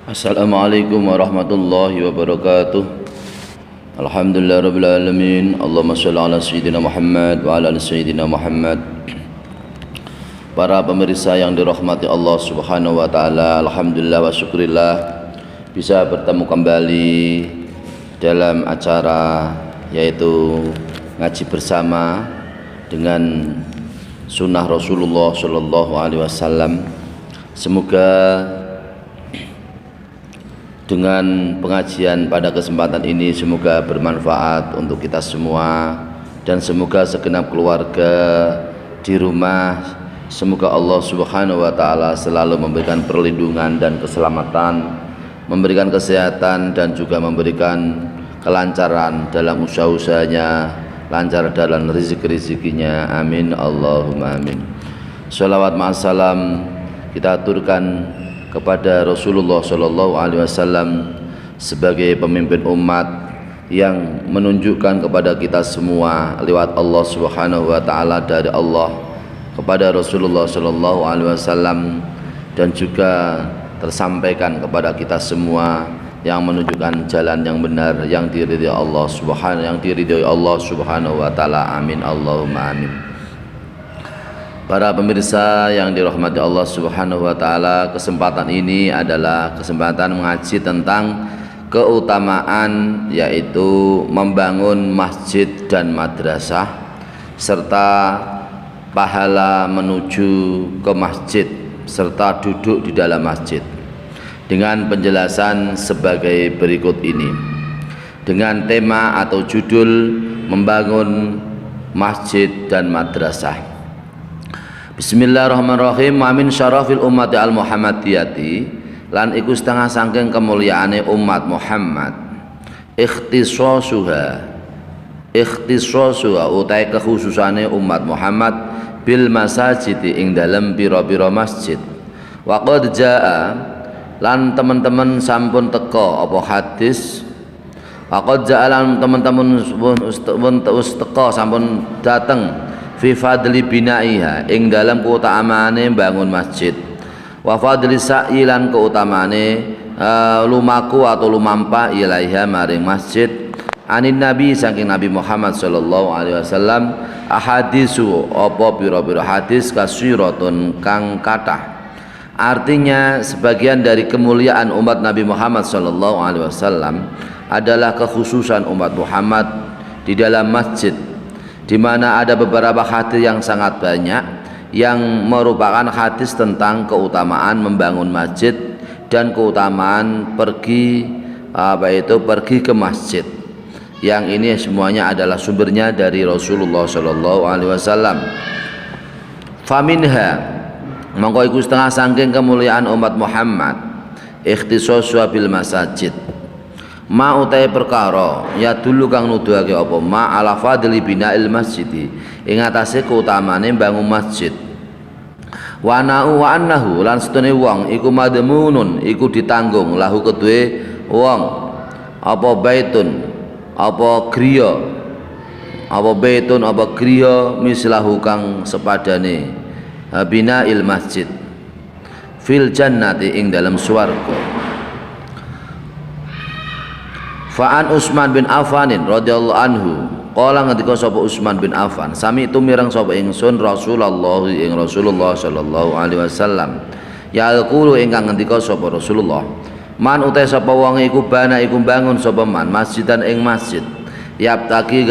Assalamualaikum warahmatullahi wabarakatuh. Alhamdulillah rabbil alamin. Allahumma shalli ala sayyidina Muhammad wa ala ali sayyidina Muhammad. Para pemirsa yang dirahmati Allah Subhanahu wa taala, alhamdulillah wa syukurillah bisa bertemu kembali dalam acara yaitu ngaji bersama dengan sunnah Rasulullah sallallahu alaihi wasallam. Semoga dengan pengajian pada kesempatan ini semoga bermanfaat untuk kita semua dan semoga segenap keluarga di rumah, semoga Allah Subhanahu wa taala selalu memberikan perlindungan dan keselamatan, memberikan kesehatan dan juga memberikan kelancaran dalam usaha-usahanya, lancar dalam rezeki-rezekinya. Amin Allahumma amin. Shalawat ma'assalam kita aturkan kepada Rasulullah Shallallahu Alaihi Wasallam sebagai pemimpin umat yang menunjukkan kepada kita semua lewat Allah Subhanahu Wa Taala dari Allah kepada Rasulullah Shallallahu Alaihi Wasallam, dan juga tersampaikan kepada kita semua yang menunjukkan jalan yang benar yang diridhai Allah Subhanahu Wa Taala. Amin Allahumma amin. Para pemirsa yang dirahmati Allah Subhanahu wa taala, kesempatan ini adalah kesempatan mengaji tentang keutamaan yaitu membangun masjid dan madrasah serta pahala menuju ke masjid serta duduk di dalam masjid, dengan penjelasan sebagai berikut ini. Dengan tema atau judul membangun masjid dan madrasah. Bismillahirrahmanirrahim. Wa min syarafil ummati al-Muhammadiyati, lan iku setengah saking kemuliaane umat Muhammad, ikhtisasuha utai kekhususane umat Muhammad bil masajidi ing dalem pira-pira masjid. Wa qad jaa, lan teman-teman sampun teka apa hadis. Wa qad jaa, lan teman-teman teka sampun dateng fi fadli binaiha ing dalam keutamaane bangun masjid, wa fadli sa'i lan keutamaane lumaku atau lumampa ilaiha maring masjid, anin nabi saking Nabi Muhammad sallallahu alaihi wasallam, ahadisu apa pira-pira hadis kasiratun kang kathah. Artinya sebagian dari kemuliaan umat Nabi Muhammad sallallahu alaihi wasallam adalah kekhususan umat Muhammad di dalam masjid, di mana ada beberapa hadis yang sangat banyak yang merupakan hadis tentang keutamaan membangun masjid dan keutamaan pergi ke masjid. Yang ini semuanya adalah sumbernya dari Rasulullah Shallallahu Alaihi Wasallam. Faminha, mongko iku setengah saking kemuliaan umat Muhammad, ikhtisasu bil masajid. Ma utai perkara ya dulu kang nuduhake apa ma ala fadli bina'il masjidi ing atase keutamaane bangun masjid. Wa annahu lan setune wong iku madmunun iku ditanggung lahu kedue wong apa baitun apa griya mislahu kang sepadane bina'il masjid fil jannati ing dalam swarga. Fa'an Utsman bin Affanin radhiyallahu anhu qala ngendika sapa Utsman bin Affan, sami itu mireng sapa ingsun Rasulullah sallallahu alaihi wasallam yaqulu ingkang ngendika sapa Rasulullah, man utai sapa wong iku bana iku bangun sapa man masjidan ing masjid, yaptagi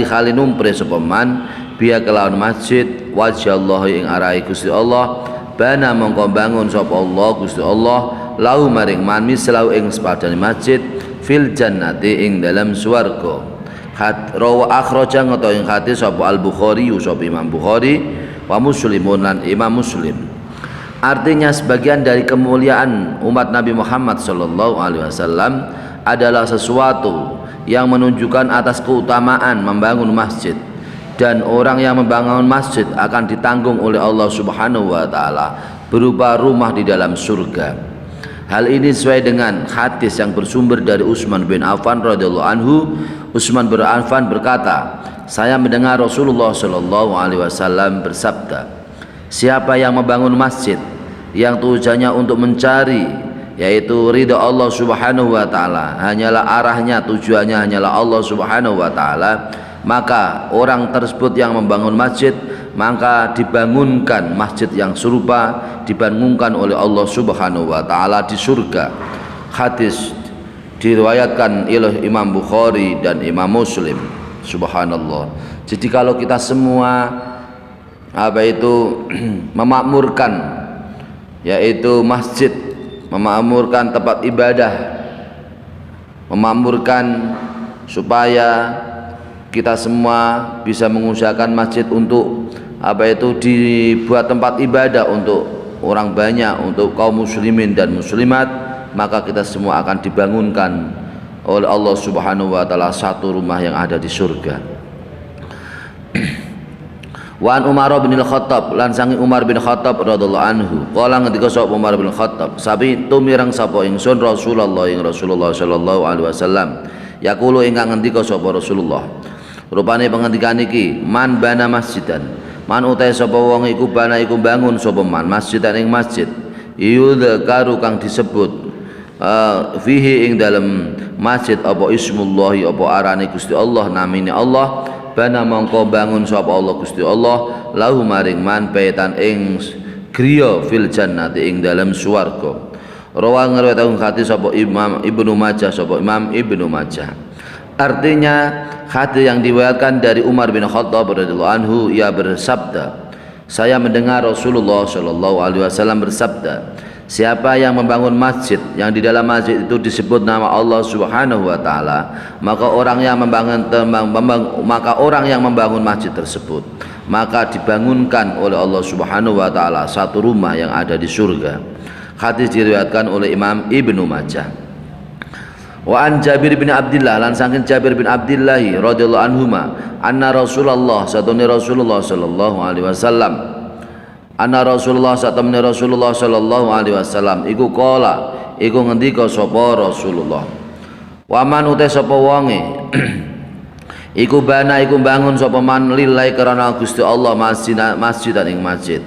khalinum pre sapa man biya kelawan masjid wajhallahu ing arahe Gusti Allah, bana mongko bangun sapa Allah Gusti Allah lahu maring man mislau ing sepadane masjid fil jannati ing dalam swarga. Rawa akhraja ngata ing hadis sapa Al-Bukhari sapa Imam Bukhari wa Muslimun lan Imam Muslim. Artinya sebagian dari kemuliaan umat Nabi Muhammad sallallahu alaihi wasallam adalah sesuatu yang menunjukkan atas keutamaan membangun masjid, dan orang yang membangun masjid akan ditanggung oleh Allah Subhanahu wa taala berupa rumah di dalam surga. Hal ini sesuai dengan hadis yang bersumber dari Utsman bin Affan radhiyallahu anhu. Utsman bin Affan berkata, saya mendengar Rasulullah Shallallahu Alaihi Wasallam bersabda, siapa yang membangun masjid yang tujuannya untuk mencari yaitu ridha Allah Subhanahu wa taala, hanyalah arahnya, tujuannya hanyalah Allah Subhanahu wa taala, maka orang tersebut yang membangun masjid, maka dibangunkan masjid yang serupa dibangunkan oleh Allah Subhanahu wa taala di surga. Hadis diriwayatkan oleh Imam Bukhari dan Imam Muslim. Subhanallah. Jadi kalau kita semua memakmurkan yaitu masjid, memakmurkan tempat ibadah, memakmurkan supaya kita semua bisa mengusahakan masjid untuk dibuat tempat ibadah untuk orang banyak, untuk kaum muslimin dan muslimat, maka kita semua akan dibangunkan oleh Allah Subhanahu wa taala satu rumah yang ada di surga. Wa an Umar bin Al-Khattab, lan sangi Umar bin Khattab radhiyallahu anhu, qala ngendika sapa Umar bin Khattab, sabi tumirang sapa ingsun Rasulullah ing Rasulullah sallallahu alaihi wasallam, yaqulu ingkang ngendika sapa Rasulullah, rupane pengendikan iki, man bana masjidan, man utahe sapa wong iku bana iku bangun sapa man masjidan ing masjid, yudzaru kang disebut fihi ing dalam masjid apa ismullahi apa arane Gusti Allah, namine Allah, bana mongko bangun sapa Allah Gusti Allah lahu maring man baitan ing griya fil jannati ing dalam swarga. Rawa ngriwayatkan hadis sapa Imam Ibnu Majah, sapa Imam Ibnu Majah. Artinya hadis yang diriwayatkan dari Umar bin Khattab radhiyallahu anhu, ia bersabda, saya mendengar Rasulullah sallallahu alaihi wasallam bersabda, siapa yang membangun masjid yang di dalam masjid itu disebut nama Allah Subhanahu wa taala, maka orang yang membangun masjid tersebut maka dibangunkan oleh Allah Subhanahu wa taala satu rumah yang ada di surga. Hadis diriwayatkan oleh Imam Ibnu Majah. Wa an Jabir bin Abdullah, lan saking Jabir bin Abdullah radhiyallahu anhuma, anna Rasulullah satune Rasulullah sallallahu alaihi wasallam, anna Rasulullah satamne Rasulullah sallallahu alaihi wasallam iku qala, iku ngendika sapa Rasulullah, wa man uta sapa wonge iku bana iku bangun sapa man lillahi karena Gusti Allah masjidan ing masjid,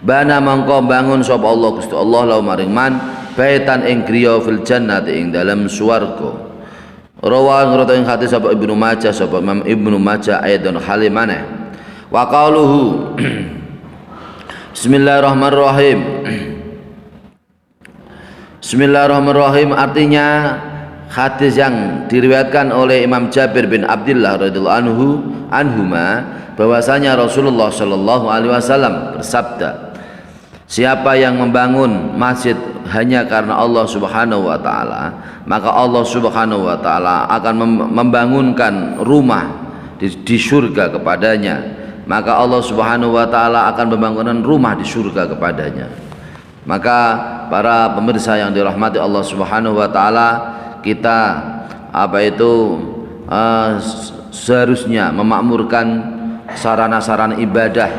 bana mangko bangun sapa Allah Gusti Allah lahu maring man baitan ing griya fil jannati ing dalam swarga. Rawa ngriwayatkan hadis sapa Ibnu Majah, sapa Imam Ibnu Majah aidon halimane wa qauluhu Bismillahirrahmanirrahim. Bismillahirrahmanirrahim artinya hadis yang diriwayatkan oleh Imam Jabir bin Abdullah radhiyallahu anhuma, bahwasanya Rasulullah sallallahu alaihi wasallam bersabda, siapa yang membangun masjid hanya karena Allah Subhanahu wa taala, maka Allah Subhanahu wa taala akan membangunkan rumah di surga kepadanya. Maka Allah Subhanahu wa taala akan membangunkan rumah di surga kepadanya. Maka para pemirsa yang dirahmati Allah Subhanahu wa taala, kita seharusnya memakmurkan sarana-sarana ibadah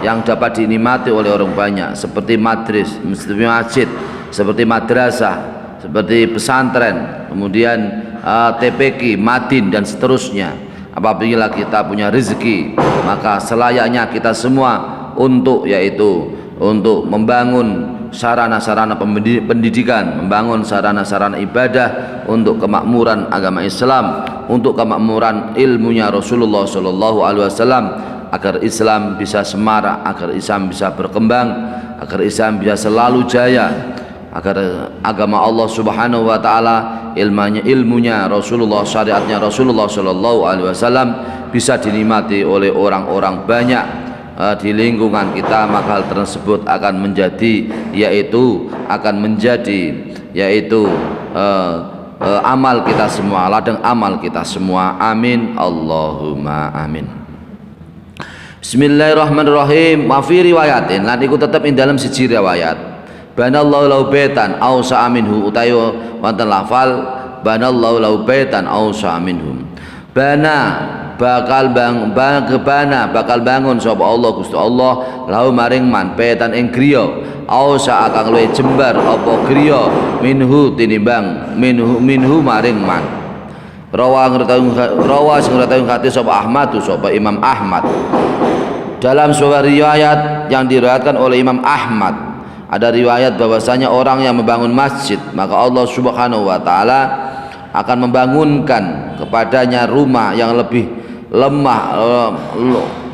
yang dapat dinikmati oleh orang banyak, seperti masjid, seperti madrasah, seperti pesantren, kemudian TPQ, Madin dan seterusnya. Apabila kita punya rezeki, maka selayaknya kita semua untuk membangun sarana-sarana pendidikan, membangun sarana-sarana ibadah untuk kemakmuran agama Islam, untuk kemakmuran ilmunya Rasulullah sallallahu alaihi wasallam, agar Islam bisa semarak, agar Islam bisa berkembang, agar Islam bisa selalu jaya, agar agama Allah Subhanahu wa taala, ilmunya Rasulullah, syariatnya Rasulullah sallallahu alaihi wasallam bisa dinikmati oleh orang-orang banyak di lingkungan kita. Maka hal tersebut akan menjadi amal kita semua, ladang amal kita semua. Amin Allahumma amin. Bismillahirrahmanirrahim. Wa fi riwayatin, lan iku tetep ing dalam siji riwayat, banallahu lahu baitan ausa minhu, utawa wonten lafal banallahu lahu baitan ausa minhum. Bakal bangun sapa Allah Gusti Allah lahu maring man baitan ing griya ausa akan luwih jembar apa griya minhu tinimbang minhu maring man. Rawa ngretawing hadis sapa Ahmad, sapa Imam Ahmad, dalam sebuah riwayat yang diriwayatkan oleh Imam Ahmad, Ada riwayat bahwasanya orang yang membangun masjid, maka Allah Subhanahu wa taala akan membangunkan kepadanya rumah yang lebih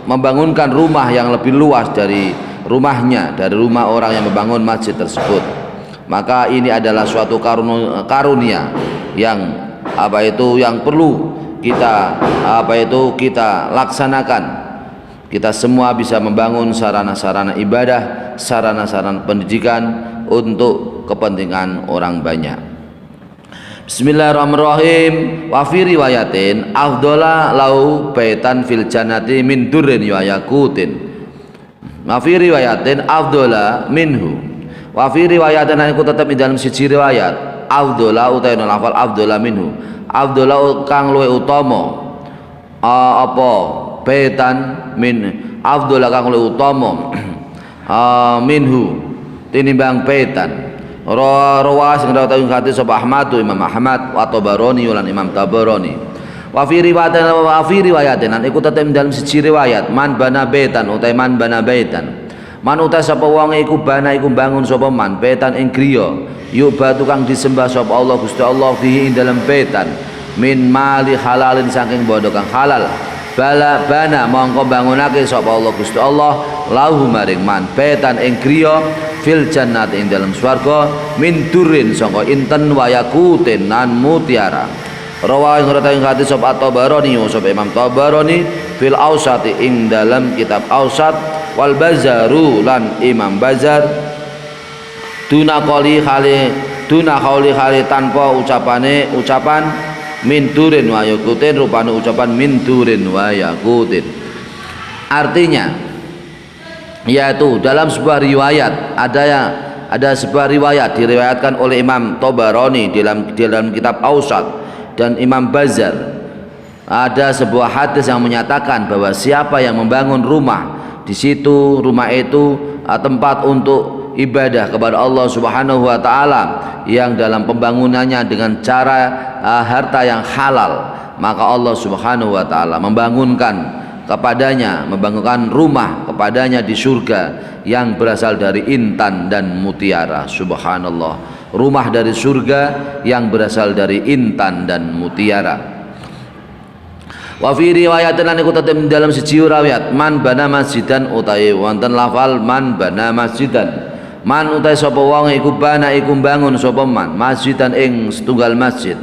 membangunkan rumah yang lebih luas dari rumahnya, dari rumah orang yang membangun masjid tersebut. Maka ini adalah suatu karunia yang yang perlu kita kita laksanakan. Kita semua bisa membangun sarana-sarana ibadah, sarana-sarana pendidikan untuk kepentingan orang banyak. Bismillahirrahmanirrahim. Wa fi riwayatin afdhala lau baitan fil jannati min durrin wa yaqutin. Wa fi riwayatin afdhala minhu. Wa fi riwayatin aku tetap di dalam siji riwayat afdhala utawi lafal afdhala minhu. Afdhala kang luwih utama apa baitan min afdhala kang luwih utama minhu tinimbang baitan. Rawa sing dawuh hadis sapa Ahmad Imam Ahmad wa Tabarani lan Imam Tabarani. Wa fi riwayatin iku tetep dalam siji riwayat man bana baitan utahe man bana baitan. Man uta sapa wong iku bana iku bangun sapa man baitan ing griya yuk batu kang disembah sapa Allah Gusti Allah fihi ing dalam baitan min mali halalin saking bondo kang halal. Bala bana mongko bangunake sapa Allah Gusti Allah lahu maring man baitan ing griya fil jannati ing dalam swarga min durin sangka inten wayakutin nan mutiara. Rawa ing hadis sapa Tabarani sapa Imam Tabarani fil Ausati ing dalam kitab Ausat wal Bazaru lan Imam Bazar duna qauli khali tanpa ucapan min durin wayakutin rupane ucapan min durin wayakutin. Artinya yaitu dalam sebuah riwayat ada sebuah riwayat diriwayatkan oleh Imam Tabarani dalam kitab Ausat dan Imam Bazar. Ada sebuah hadis yang menyatakan bahwa siapa yang membangun rumah di situ, rumah itu tempat untuk ibadah kepada Allah Subhanahu wa taala yang dalam pembangunannya dengan cara harta yang halal, maka Allah Subhanahu wa taala membangunkan rumah kepadanya di surga yang berasal dari intan dan mutiara. Subhanallah, rumah dari surga yang berasal dari intan dan mutiara. Wa fi riwayatin lan iku tetep dalam siji riwayat man bana masjidan utahe wonten lafal man bana masjidan. Man utahe sapa wong iku bana iku bangun sapa man masjidan ing setunggal masjid.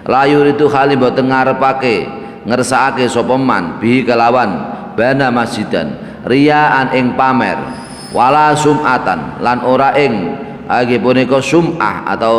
Layur itu khali boten ngarepake ngersakake sapa man bi kelawan bana masjidan riyaan ing pamer wala sum'atan lan ora ing punika sum'ah atau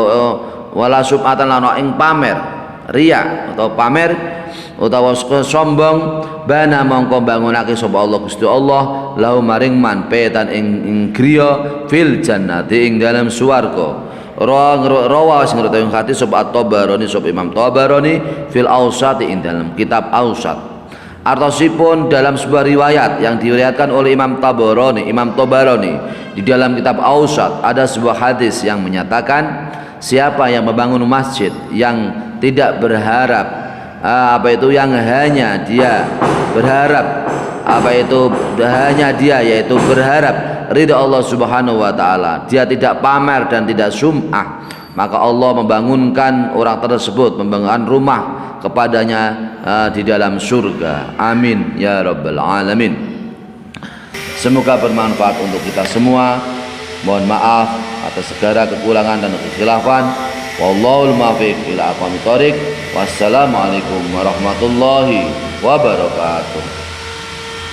wala sum'atan lan ing pamer riya atau pamer utawa sombong bana mongko bangunake sapa Allah Gusti Allah lahu maring man petan ing griya fil jannati ing dalam swarga. Rawa sing ngreteng hadis sapa Tabarani sapa Imam Tabarani fil Ausat ing dalam kitab Ausat. Artosipun dalam sebuah riwayat yang diriwayatkan oleh Imam Tabarani di dalam kitab Ausat ada sebuah hadis yang menyatakan siapa yang membangun masjid yang tidak berharap yang hanya dia berharap yaitu berharap ridha Allah Subhanahu wa taala, dia tidak pamer dan tidak sum'ah, maka Allah membangunkan orang tersebut, membangunkan rumah kepadanya di dalam surga. Amin ya rabbal alamin. Semoga bermanfaat untuk kita semua. Mohon maaf atas segala kekurangan dan kekhilafan. Wallahul muwaffiq ila aqwamit thoriq. Wassalamualaikum warahmatullahi wabarakatuh.